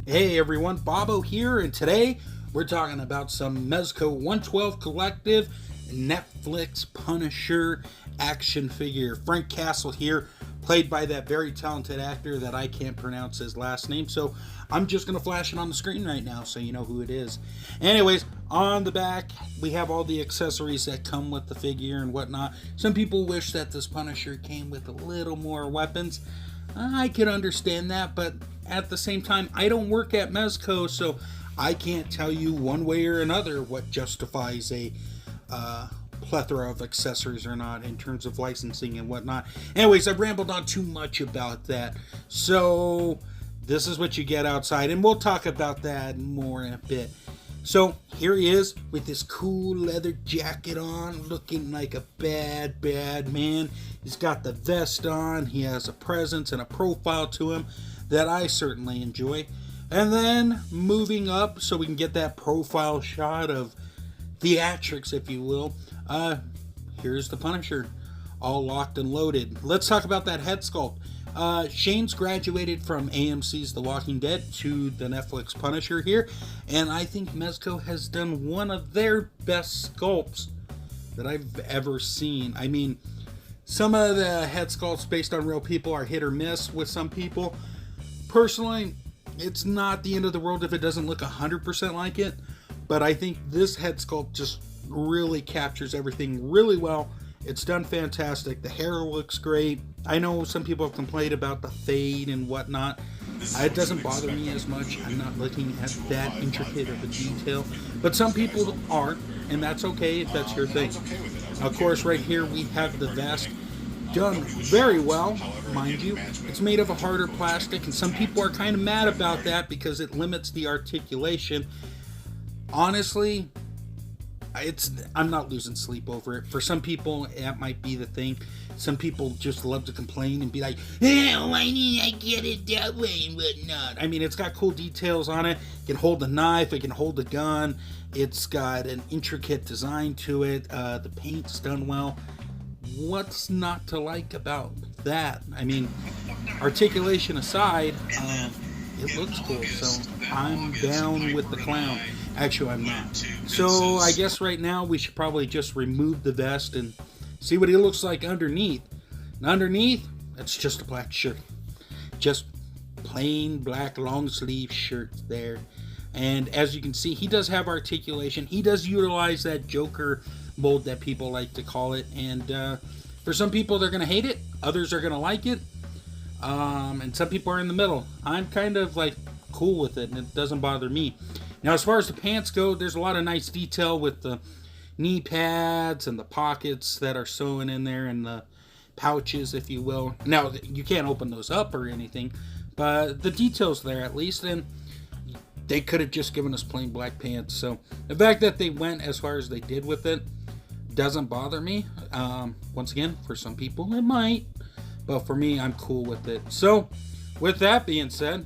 Hey everyone, Bobo here, and today we're talking about some Mezco 112 Collective Netflix Punisher action figure. Frank Castle here, played by that very talented actor that I can't pronounce his last name, so I'm just going to flash it on the screen right now so you know who it is. Anyways, on the back, we have all the accessories that come with the figure and whatnot. Some people wish that this Punisher came with a little more weapons. I can understand that, but at the same time, I don't work at Mezco, so I can't tell you one way or another what justifies a plethora of accessories or not in terms of licensing and whatnot. Anyways, I've rambled on too much about that, so this is what you get outside, and we'll talk about that more in a bit. So here he is with this cool leather jacket on, looking like a bad man. He's got the vest on. He has a presence and a profile to him that I certainly enjoy. And then moving up so we can get that profile shot of theatrics, if you will. Here's the Punisher, all locked and loaded. Let's talk about that head sculpt. Shane's graduated from AMC's The Walking Dead to the Netflix Punisher here, and I think Mezco has done one of their best sculpts that I've ever seen. I mean, some of the head sculpts based on real people are hit or miss with some people. Personally, it's not the end of the world if it doesn't look 100% like it, but I think this head sculpt just really captures everything really well. It's done fantastic. The hair looks great. I know some people have complained about the fade and whatnot. It doesn't bother me as much. I'm not looking at that intricate of a detail. But some people are, and that's okay if that's your thing. Of course, right here we have the vest. Done very well, mind you. It's made of a harder plastic, and some people are kind of mad about that because it limits the articulation. Honestly, I'm not losing sleep over it. For some people, that might be the thing. Some people just love to complain and be like, why didn't I get it that way and whatnot. I mean, it's got cool details on it. It can hold a knife. It can hold a gun. It's got an intricate design to it. The paint's done well. What's not to like about that? I mean, articulation aside, it looks cool, so I'm down with the clown. Actually, I'm not. So I guess right now we should probably just remove the vest and see what he looks like underneath. And underneath, it's just a black shirt. Just plain black long sleeve shirt there. And as you can see, he does have articulation. He does utilize that Joker mold that people like to call it. And for some people, they're going to hate it. Others are going to like it. And some people are in the middle. I'm kind of like cool with it, and it doesn't bother me. Now, as far as the pants go, there's a lot of nice detail with the knee pads and the pockets that are sewn in there and the pouches, if you will. Now, you can't open those up or anything, but the detail's there at least, and they could have just given us plain black pants. So the fact that they went as far as they did with it doesn't bother me. Once again, for some people it might, but for me, I'm cool with it. So with that being said,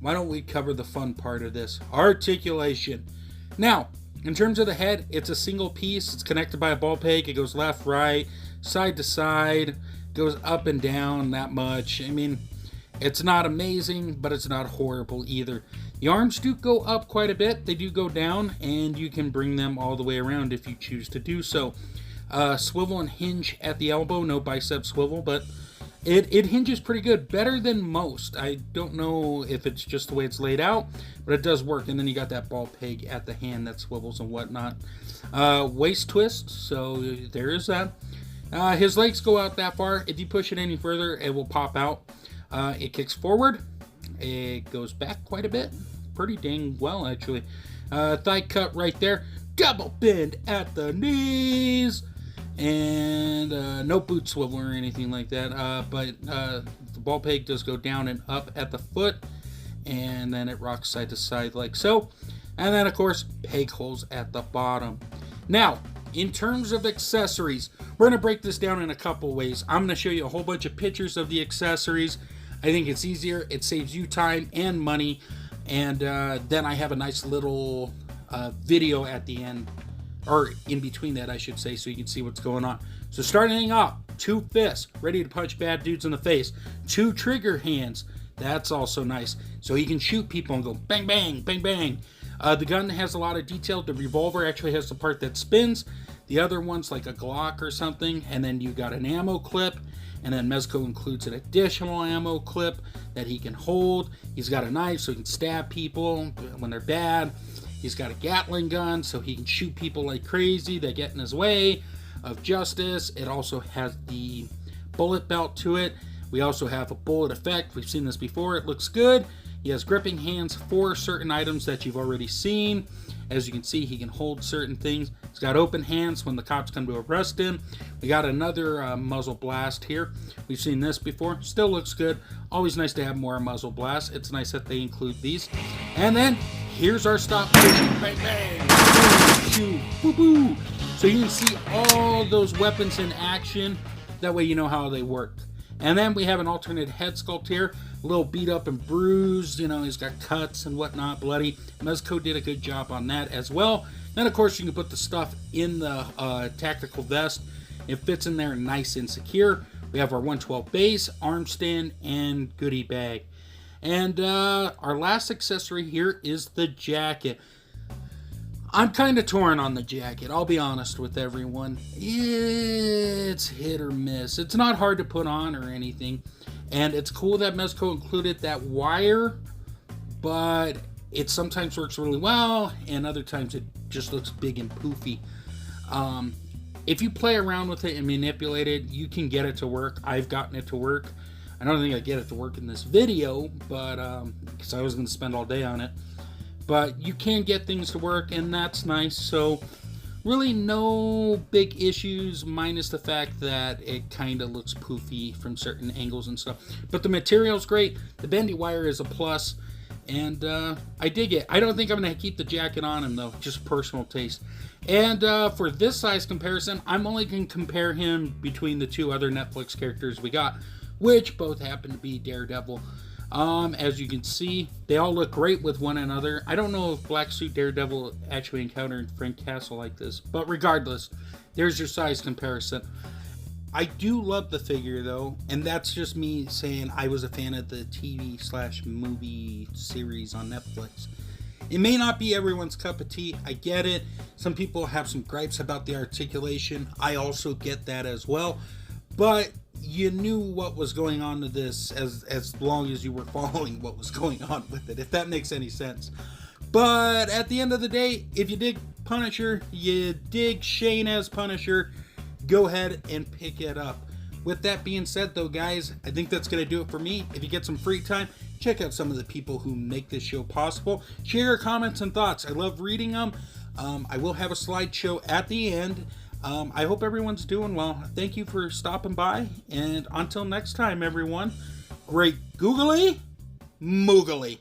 why don't we cover the fun part of this? Articulation. Now, in terms of the head, it's a single piece. It's connected by a ball peg. It goes left, right, side to side, goes up and down that much. I mean, it's not amazing, but it's not horrible either. The arms do go up quite a bit. They do go down, and you can bring them all the way around if you choose to do so. Swivel and hinge at the elbow. No bicep swivel, but it hinges pretty good, better than most. I don't know if it's just the way it's laid out, but it does work. And then you got that ball peg at the hand that swivels and whatnot. Waist twist, so there is that. His legs go out that far. If you push it any further, it will pop out. It kicks forward. It goes back quite a bit. Pretty dang well, actually. Thigh cut right there. Double bend at the knees. And no boot swivel or anything like that, but the ball peg does go down and up at the foot, and then it rocks side to side like so, and then of course peg holes at the bottom. Now, in terms of accessories, we're going to break this down in a couple ways. I'm going to show you a whole bunch of pictures of the accessories. I think it's easier, it saves you time and money, and then I have a nice little video at the end, or in between that I should say, so you can see what's going on. So starting off, 2 fists ready to punch bad dudes in the face, 2 trigger hands That's also nice. So he can shoot people and go bang, bang, bang, bang. The gun has a lot of detail. The revolver actually has the part that spins. The other one's like a Glock or something. And then you got an ammo clip. And then Mezco includes an additional ammo clip that he can hold. He's got a knife so he can stab people when they're bad. He's got a Gatling gun so he can shoot people like crazy that get in his way of justice. It also has the bullet belt to it. We also have a bullet effect. We've seen this before. It looks good. He has gripping hands for certain items that you've already seen. As you can see, he can hold certain things. He's got open hands when the cops come to arrest him. We got another muzzle blast here. We've seen this before. Still looks good. Always nice to have more muzzle blasts. It's nice that they include these. And then here's our stop motion. Bang, bang. Boom, boo, boo. So you can see all those weapons in action. That way you know how they work. And then we have an alternate head sculpt here. A little beat up and bruised. You know, he's got cuts and whatnot, bloody. Mezco did a good job on that as well. Then, of course, you can put the stuff in the tactical vest. It fits in there nice and secure. We have our 112 base, arm stand, and goodie bag. And our last accessory here is the jacket. I'm kind of torn on the jacket, I'll be honest with everyone. It's hit or miss. It's not hard to put on or anything. And it's cool that Mezco included that wire, but it sometimes works really well, and other times it just looks big and poofy. If you play around with it and manipulate it, you can get it to work. I've gotten it to work. I don't think I get it to work in this video, but because I was going to spend all day on it. But you can get things to work, and that's nice. So really no big issues, minus the fact that it kind of looks poofy from certain angles and stuff. But the material's great. The bendy wire is a plus, and I dig it. I don't think I'm going to keep the jacket on him, though. Just personal taste. And for this size comparison, I'm only going to compare him between the two other Netflix characters we got, which both happen to be Daredevil. As you can see, they all look great with one another. I don't know if Black Suit Daredevil actually encountered Frank Castle like this, but regardless, there's your size comparison. I do love the figure though, and that's just me saying I was a fan of the TV/movie series on Netflix. It may not be everyone's cup of tea, I get it. Some people have some gripes about the articulation. I also get that as well, but you knew what was going on to this as long as you were following what was going on with it, if that makes any sense. But at the end of the day, if you dig Punisher, you dig Shane as Punisher, go ahead and pick it up. With that being said though, guys, I think that's going to do it for me. If you get some free time, check out some of the people who make this show possible. Share your comments and thoughts. I love reading them. I will have a slideshow at the end. I hope everyone's doing well. Thank you for stopping by, and until next time, everyone, great googly moogly.